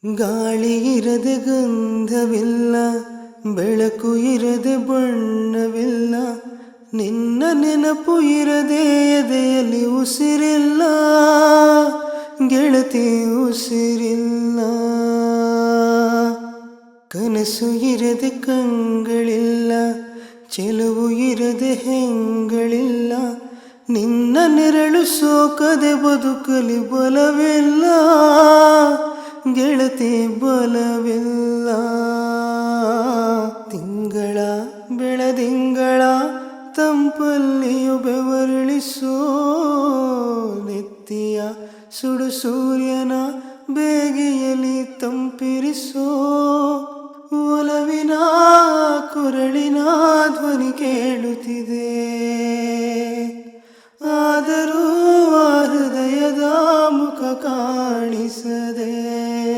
ಗಾಳಿ ಇರದೆ ಗಂಧವಿಲ್ಲ, ಬೆಳಕು ಇರದೆ ಬಣ್ಣವಿಲ್ಲ, ನಿನ್ನ ನೆನಪು ಇರದೆ ಎದೆಯಲ್ಲಿ ಉಸಿರಿಲ್ಲ, ಗೆಳತಿ ಉಸಿರಿಲ್ಲ. ಕನಸು ಇರದೆ ಕಂಗಳಿಲ್ಲ, ಚೆಲುವು ಇರದೆ ಹೆಂಗಳಿಲ್ಲ, ನಿನ್ನ ನೆರಳು ಸೋಕದೆ ಬದುಕಲಿ ಬಲವಿಲ್ಲ, ಗೆಳತಿ ಬಲವಿಲ್ಲ. ತಿಂಗಳ ಬೆಳದಿಂಗಳ ತಂಪಲ್ಲಿಯು ಬೆವರಿಳಿಸೋ, ನೆತ್ತಿಯ ಸುಡು ಸೂರ್ಯನ ಬೇಗೆಯಲ್ಲಿ ತಂಪಿರಿಸೋ,